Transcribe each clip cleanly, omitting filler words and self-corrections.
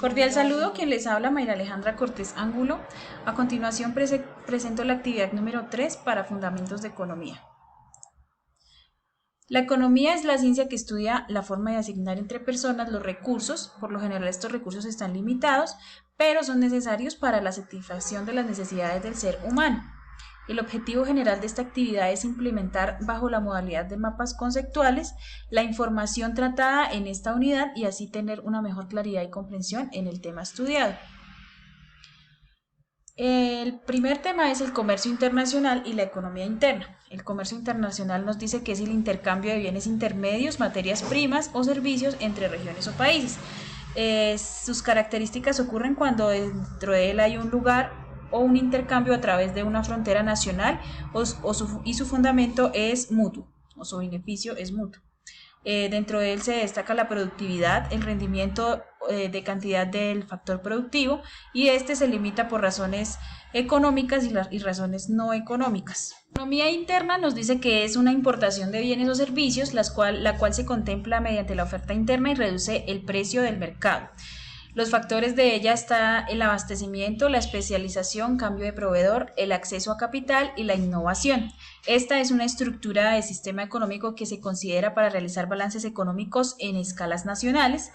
Cordial saludo, quien les habla, Mayra Alejandra Cortés Ángulo. A continuación presento la actividad número 3 para Fundamentos de Economía. La economía es la ciencia que estudia la forma de asignar entre personas los recursos. Por lo general estos recursos están limitados, pero son necesarios para la satisfacción de las necesidades del ser humano. El objetivo general de esta actividad es implementar bajo la modalidad de mapas conceptuales la información tratada en esta unidad y así tener una mejor claridad y comprensión en el tema estudiado. El primer tema es el comercio internacional y la economía interna. El comercio internacional nos dice que es el intercambio de bienes intermedios, materias primas o servicios entre regiones o países. Sus características ocurren cuando dentro de él hay un lugar o un intercambio a través de una frontera nacional y su fundamento es mutuo, o su beneficio es mutuo. Dentro de él se destaca la productividad, el rendimiento de cantidad del factor productivo, y este se limita por razones económicas y razones no económicas. La economía interna nos dice que es una importación de bienes o servicios, la cual se contempla mediante la oferta interna y reduce el precio del mercado. Los factores de ella están el abastecimiento, la especialización, cambio de proveedor, el acceso a capital y la innovación. Esta es una estructura de sistema económico que se considera para realizar balances económicos en escalas nacionales.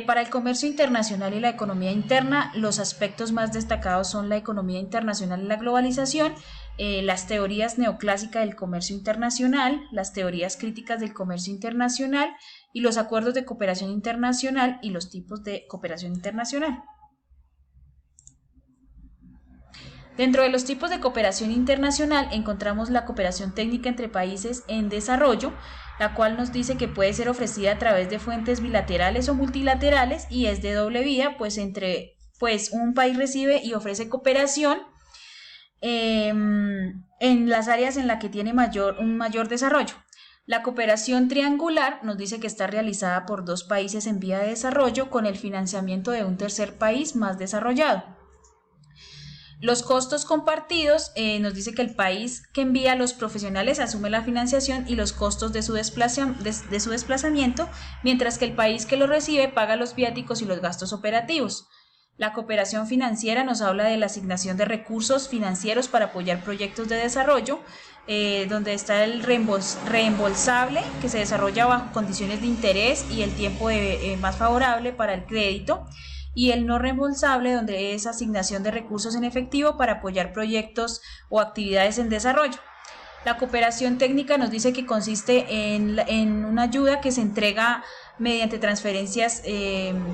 Para el comercio internacional y la economía interna, los aspectos más destacados son la economía internacional y la globalización, las teorías neoclásicas del comercio internacional, las teorías críticas del comercio internacional y los acuerdos de cooperación internacional y los tipos de cooperación internacional. Dentro de los tipos de cooperación internacional encontramos la cooperación técnica entre países en desarrollo, la cual nos dice que puede ser ofrecida a través de fuentes bilaterales o multilaterales y es de doble vía, pues un país recibe y ofrece cooperación en las áreas en las que tiene un mayor desarrollo. La cooperación triangular nos dice que está realizada por dos países en vía de desarrollo con el financiamiento de un tercer país más desarrollado. Los costos compartidos nos dice que el país que envía a los profesionales asume la financiación y los costos de su desplazamiento, mientras que el país que lo recibe paga los viáticos y los gastos operativos. La cooperación financiera nos habla de la asignación de recursos financieros para apoyar proyectos de desarrollo, donde está el reembolsable, que se desarrolla bajo condiciones de interés y el tiempo más favorable para el crédito, y el no reembolsable, donde es asignación de recursos en efectivo para apoyar proyectos o actividades en desarrollo. La cooperación técnica nos dice que consiste en una ayuda que se entrega mediante transferencias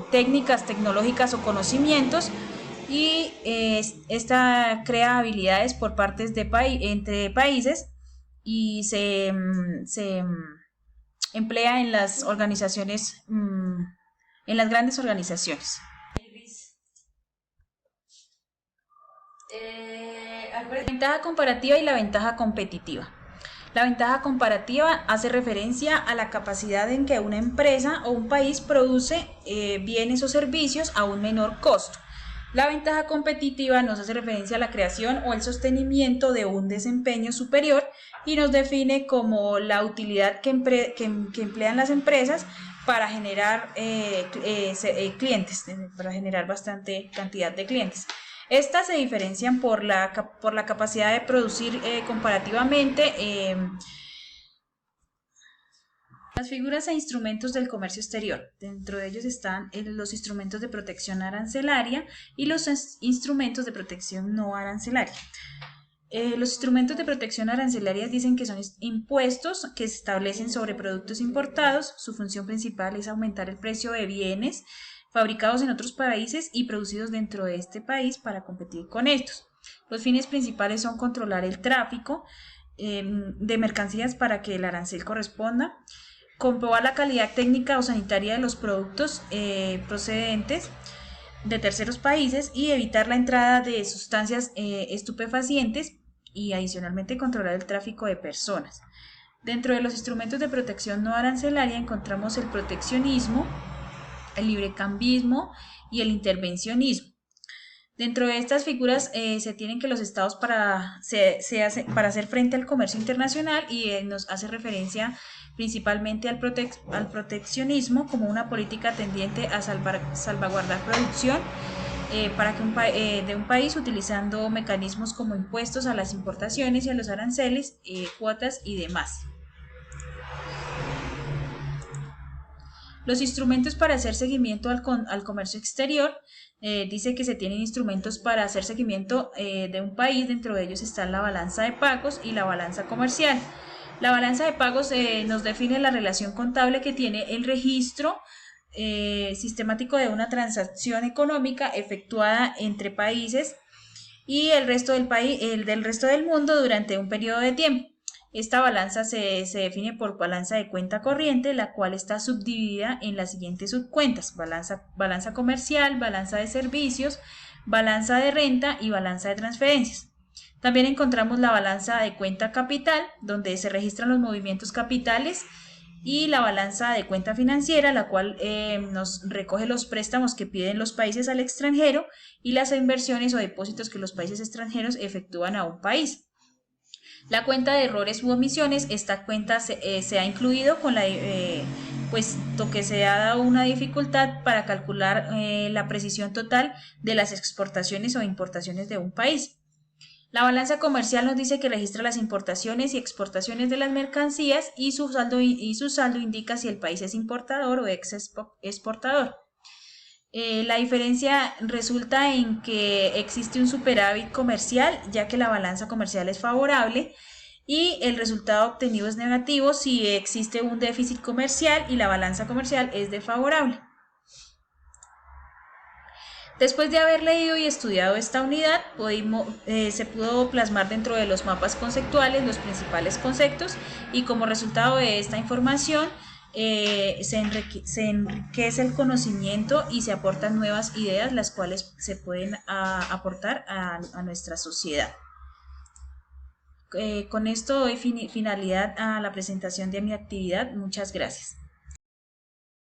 técnicas, tecnológicas o conocimientos, y esta crea habilidades por partes entre países y se emplea en las organizaciones, en las grandes organizaciones. La ventaja comparativa y la ventaja competitiva. La ventaja comparativa hace referencia a la capacidad en que una empresa o un país produce bienes o servicios a un menor costo. La ventaja competitiva nos hace referencia a la creación o el sostenimiento de un desempeño superior y nos define como la utilidad que emplean las empresas para generar clientes, para generar bastante cantidad de clientes. Estas se diferencian por la capacidad de producir comparativamente. Las figuras e instrumentos del comercio exterior. Dentro de ellos están los instrumentos de protección arancelaria y los instrumentos de protección no arancelaria. Los instrumentos de protección arancelaria dicen que son impuestos que se establecen sobre productos importados. Su función principal es aumentar el precio de bienes fabricados en otros países y producidos dentro de este país para competir con estos. Los fines principales son controlar el tráfico de mercancías para que el arancel corresponda, comprobar la calidad técnica o sanitaria de los productos procedentes de terceros países y evitar la entrada de sustancias estupefacientes, y adicionalmente controlar el tráfico de personas. Dentro de los instrumentos de protección no arancelaria encontramos el proteccionismo, el librecambismo y el intervencionismo. Dentro de estas figuras se tienen que los estados para hacer frente al comercio internacional, y nos hace referencia principalmente al proteccionismo como una política tendiente a salvaguardar producción de un país utilizando mecanismos como impuestos a las importaciones y a los aranceles, cuotas y demás. Los instrumentos para hacer seguimiento al comercio exterior, dice que se tienen instrumentos para hacer seguimiento de un país, dentro de ellos está la balanza de pagos y la balanza comercial. La balanza de pagos nos define la relación contable que tiene el registro sistemático de una transacción económica efectuada entre países y el resto del mundo durante un periodo de tiempo. Esta balanza se define por balanza de cuenta corriente, la cual está subdividida en las siguientes subcuentas: balanza comercial, balanza de servicios, balanza de renta y balanza de transferencias. También encontramos la balanza de cuenta capital, donde se registran los movimientos capitales, y la balanza de cuenta financiera, la cual nos recoge los préstamos que piden los países al extranjero y las inversiones o depósitos que los países extranjeros efectúan a un país. La cuenta de errores u omisiones, esta cuenta se ha incluido con puesto que se ha dado una dificultad para calcular la precisión total de las exportaciones o importaciones de un país. La balanza comercial nos dice que registra las importaciones y exportaciones de las mercancías y su saldo indica si el país es importador o exportador. La diferencia resulta en que existe un superávit comercial, ya que la balanza comercial es favorable, y el resultado obtenido es negativo si existe un déficit comercial y la balanza comercial es desfavorable. Después de haber leído y estudiado esta unidad, se pudo plasmar dentro de los mapas conceptuales los principales conceptos, y como resultado de esta información se enriquece el conocimiento y se aportan nuevas ideas, las cuales se pueden aportar a nuestra sociedad. Con esto doy finalidad a la presentación de mi actividad. Muchas gracias.